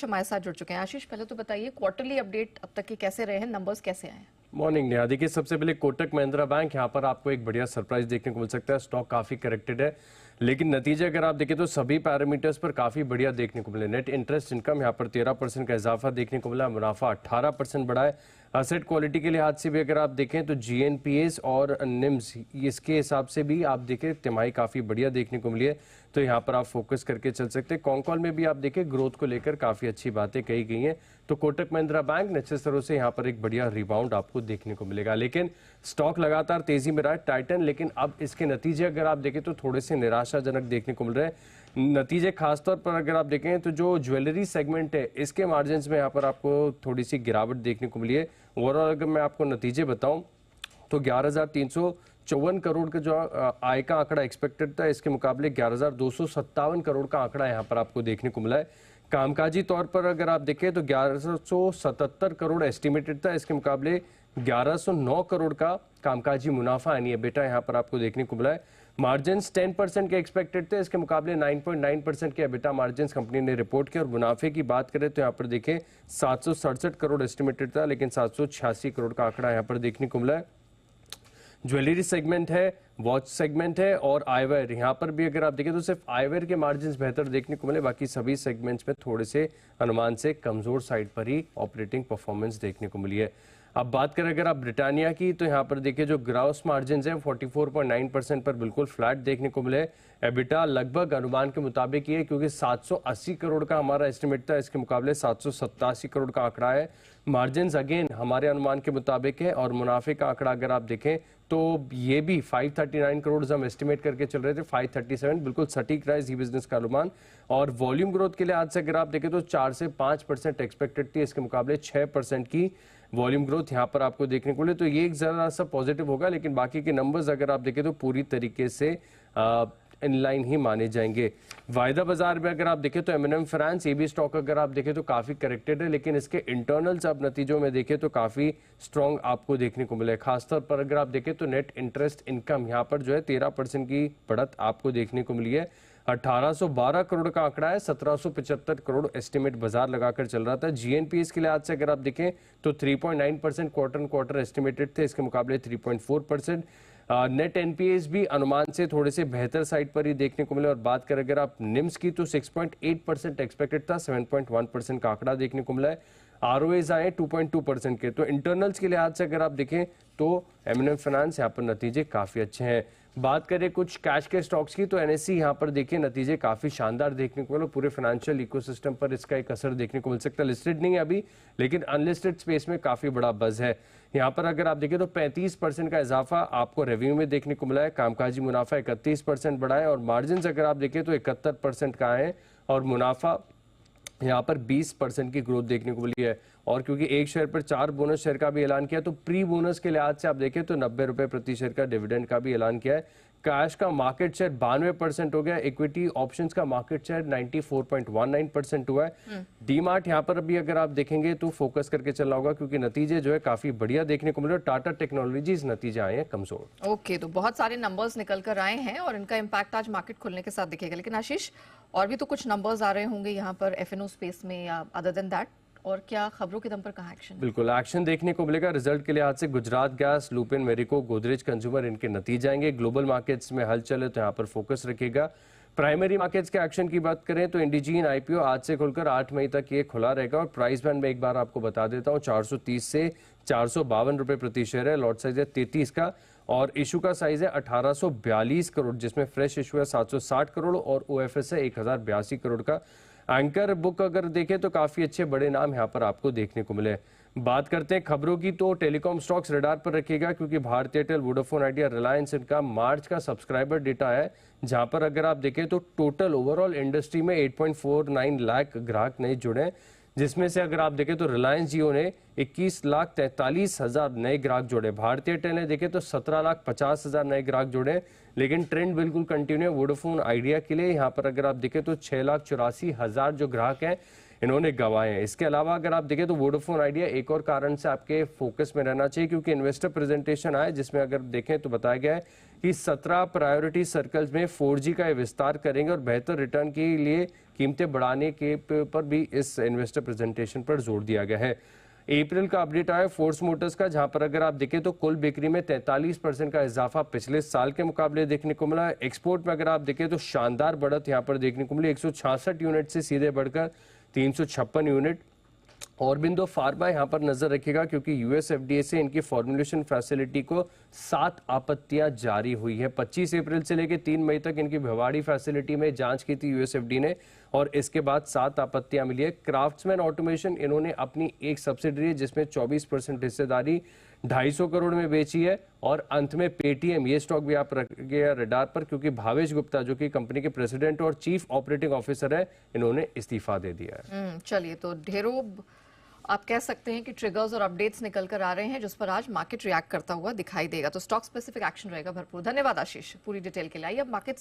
आशीष हमारे साथ जुड़ चुके हैं। आशीष, पहले तो बताइए क्वार्टरली अपडेट अब तक के कैसे रहे हैं, नंबर्स कैसे आए हैं? मॉर्निंग नेहा, देखिए सबसे पहले कोटक महिंद्रा बैंक, यहाँ पर आपको एक बढ़िया सरप्राइज देखने को मिल सकता है। स्टॉक काफी करेक्टेड है, लेकिन नतीजे अगर आप देखें तो सभी पैरामीटर्स पर काफी बढ़िया देखने को मिले। नेट इंटरेस्ट इनकम यहाँ पर 13% का इजाफा देखने को मिला, मुनाफा 18% बढ़ा है। असेट क्वालिटी के लिहाज से भी अगर आप देखें तो जीएनपीएस और निम्स इसके हिसाब से भी आप देखें तिमाही काफी बढ़िया देखने को मिली है, तो यहाँ पर आप फोकस करके चल सकते हैं। कॉन्कॉल में भी आप देखें ग्रोथ को लेकर काफी अच्छी बातें कही गई हैं, तो कोटक महिंद्रा बैंक निश्चित स्तरों से यहाँ पर एक बढ़िया रिबाउंड आपको देखने को मिलेगा। लेकिन स्टॉक लगातार तेजी में रहा है टाइटन, लेकिन अब इसके नतीजे अगर आप देखें तो थोड़े से निराशाजनक देखने को मिल रहे हैं। नतीजे खासतौर पर अगर आप देखें तो जो ज्वेलरी सेगमेंट है इसके मार्जिन में यहाँ पर आपको थोड़ी सी गिरावट देखने को मिली है। ओवरऑल अगर मैं आपको नतीजे बताऊं तो 11,354 करोड़ का जो आय का आंकड़ा एक्सपेक्टेड था, इसके मुकाबले 11,257 करोड़ का आंकड़ा यहाँ पर आपको देखने को मिला है। कामकाजी तौर पर अगर आप देखें तो 1177 करोड़ एस्टिमेटेड था, इसके मुकाबले 1109 करोड़ का कामकाजी मुनाफा यानी बेटा यहाँ पर आपको देखने को मिला है। मार्जिन्स 10% के एक्सपेक्टेड थे, इसके मुकाबले 9.9% के एबिटा मार्जिन्स कंपनी ने रिपोर्ट किया। और मुनाफे की बात करें तो यहाँ पर देखें 767 करोड़ एस्टिमेटेड था, लेकिन 786 करोड़ का आंकड़ा यहाँ पर देखने को मिला है। ज्वेलरी सेगमेंट है, वॉच सेगमेंट है और आईवेयर, यहाँ पर भी अगर आप देखें तो सिर्फ आईवेयर के मार्जिन्स बेहतर देखने को मिले, बाकी सभी सेगमेंट्स में थोड़े से अनुमान से कमजोर साइड पर ही ऑपरेटिंग परफॉर्मेंस देखने को मिली है। अब बात करें अगर आप ब्रिटानिया की, तो यहाँ पर देखिए जो ग्रॉस मार्जिन है 44.9% पर बिल्कुल फ्लैट देखने को मिले। एबिटा लगभग अनुमान के मुताबिक ही है, क्योंकि 780 करोड़ का हमारा एस्टिमेट था, इसके मुकाबले 787 करोड़ का आंकड़ा है। मार्जिन अगेन हमारे अनुमान के मुताबिक है, और मुनाफे का आंकड़ा अगर आप देखें तो ये भी 539 करोड़ हम एस्टिमेट करके चल रहे थे, 537 बिल्कुल सटीक रहा है बिजनेस का अनुमान। और वॉल्यूम ग्रोथ के लिहाज से अगर आप देखें तो 4 से 5% एक्सपेक्टेड थी, इसके मुकाबले 6% की वॉल्यूम ग्रोथ यहाँ पर आपको देखने को मिले, तो ये एक जरा सा पॉजिटिव होगा। लेकिन बाकी के नंबर्स अगर आप देखें तो पूरी तरीके से इनलाइन ही माने जाएंगे। वायदा बाजार में अगर आप देखें तो एम&एम फाइनेंस ये भी स्टॉक अगर आप देखें तो काफी करेक्टेड है, लेकिन इसके इंटरनल्स आप नतीजों में देखें तो काफी स्ट्रॉन्ग आपको देखने को मिले। खासतौर पर अगर आप देखें तो नेट इंटरेस्ट इनकम यहाँ पर जो है 13% की बढ़त आपको देखने को मिली है। 1812 करोड़ का आंकड़ा है, 1775 करोड़ एस्टिमेट बाजार लगाकर चल रहा था। जीएनपीएस के लिहाज से अगर आप देखें तो 3.9% क्वार्टर एस्टिमेटेड थे, इसके मुकाबले 3.4%। नेट एनपीएस भी अनुमान से थोड़े से बेहतर साइड पर ही देखने को मिले। और बात करें अगर आप निम्स की तो 6.8% एक्सपेक्टेड था, 7.1% का आंकड़ा देखने को मिला है। आरओएज आए 2.2% के। तो इंटरनल्स के लिहाज से अगर आप देखें तो एम&एम फाइनेंस यहाँ पर नतीजे काफी अच्छे हैं। बात करें कुछ कैश के स्टॉक्स की तो एनएससी यहाँ पर देखिए नतीजे काफी शानदार देखने को मिले। पूरे फाइनेंशियल इकोसिस्टम पर इसका एक असर देखने को मिल सकता है। लिस्टेड नहीं है अभी, लेकिन अनलिस्टेड स्पेस में काफी बड़ा बज है। यहाँ पर अगर आप देखें तो 35% का इजाफा आपको रेवेन्यू में देखने को मिला है। कामकाजी मुनाफा 31% बढ़ा है, और मार्जिन अगर आप देखें तो 71% का है, और मुनाफा यहाँ पर 20% की ग्रोथ देखने को मिली है। और क्योंकि एक शेयर पर 4 बोनस शेयर का भी ऐलान किया, तो प्री बोनस के लिहाज से आप देखें तो 90 रुपए प्रति शेयर का डिविडेंड का भी ऐलान किया है। कैश का मार्केट शेयर 92% हो गया, इक्विटी ऑप्शंस का मार्केट शेयर 94.19% हुआ है। डीमार्ट यहाँ पर अभी अगर आप देखेंगे तो फोकस करके चलना होगा, क्योंकि नतीजे जो है काफी बढ़िया देखने को मिले। टाटा टेक्नोलॉजीज नतीजे आए हैं कमजोर। ओके, तो बहुत सारे नंबर्स निकल कर आए हैं और इनका इम्पैक्ट आज मार्केट खुलने के साथ दिखेगा। लेकिन आशीष, और भी तो कुछ नंबर्स आ रहे होंगे यहाँ पर एफएनओ स्पेस में, या अदर देन दैट, और क्या खबरों के दम पर कहाँ एक्शन? बिल्कुल एक्शन देखने को मिलेगा। रिजल्ट के लिहाज से Gujarat gas, Lupin, Marico, Godrej consumer इनके नतीजे आएंगे। ग्लोबल मार्केट्स में हलचल है तो यहाँ पर फोकस रखेगा। प्राइमरी मार्केट्स के एक्शन की बात करें तो इंडिजीन आईपीओ आज से खुलकर 8 मई तक ये खुला रहेगा, और प्राइस बैंड में एक बार आपको बता देता हूँ 430 से 452 रुपए प्रति शेयर है। लॉट साइज है 33 का, और इशू का साइज है 1842 करोड़, जिसमें फ्रेश इशू है 760 करोड़ और ओएफएस है 1082 करोड़ का। एंकर बुक अगर देखें तो काफी अच्छे बड़े नाम यहाँ पर आपको देखने को मिले। बात करते हैं खबरों की, तो टेलीकॉम स्टॉक्स रडार पर रखिएगा, क्योंकि Bharti Airtel, Vodafone Idea, Reliance इनका मार्च का सब्सक्राइबर डेटा है, जहां पर अगर आप देखें तो टोटल ओवरऑल इंडस्ट्री में 8.49 लाख ग्राहक नए जुड़े, जिसमें से अगर आप देखें तो रिलायंस जियो ने 21,43,000 नए ग्राहक जोड़े। भारती एयरटेल ने देखें तो 17,50,000 नए ग्राहक जोड़े, लेकिन ट्रेंड बिल्कुल कंटिन्यू है। वोडाफोन आइडिया के लिए यहाँ पर अगर आप देखें तो 6,84,000 जो ग्राहक हैं इन्होंने गंवाए हैं। इसके अलावा अगर आप देखें तो वोडाफोन आइडिया एक और कारण से आपके फोकस में रहना चाहिए, क्योंकि इन्वेस्टर प्रेजेंटेशन आया जिसमें अगर देखें तो बताया गया है कि 17 प्रायोरिटी सर्कल्स में 4G का विस्तार करेंगे और बेहतर रिटर्न के लिए कीमतें बढ़ाने के पर भी इस इन्वेस्टर प्रेजेंटेशन पर जोर दिया गया है। अप्रैल का अपडेट आया फोर्स मोटर्स का, जहां पर अगर आप देखें तो कुल बिक्री में 43% का इजाफा पिछले साल के मुकाबले देखने को मिला। एक्सपोर्ट में अगर आप देखें तो शानदार बढ़त यहां पर देखने को मिली, 166 यूनिट से सीधे बढ़कर 356 यूनिट। औरबिंदो फार्मा यहां पर नजर रखिएगा, क्योंकि यूएस एफडीए से इनकी फॉर्मुलेशन फैसिलिटी को 7 आपत्तियां जारी हुई है। 25 अप्रैल से लेकर 3 मई तक इनकी भिवाड़ी फैसिलिटी में जांच की थी यूएस एफडीए ने, और इसके बाद 7 आपत्तियां मिली है। क्राफ्ट्समैन ऑटोमेशन इन्होंने अपनी एक सब्सिडरी जिसमें 24% हिस्सेदारी 250 करोड़ में बेची है। और अंत में पेटीएम, ये स्टॉक भी आप रख गया रडार पर, क्योंकि भावेश गुप्ता जो कि कंपनी के प्रेसिडेंट और चीफ ऑपरेटिंग ऑफिसर है, इन्होंने इस्तीफा दे दिया है। चलिए, तो ढेरों आप कह सकते हैं कि ट्रिगर्स और अपडेट्स निकल कर आ रहे हैं जिस पर आज मार्केट रिएक्ट करता हुआ दिखाई देगा। तो स्टॉक स्पेसिफिक एक्शन रहेगा भरपूर। धन्यवाद आशीष पूरी डिटेल के लिए। अब मार्केट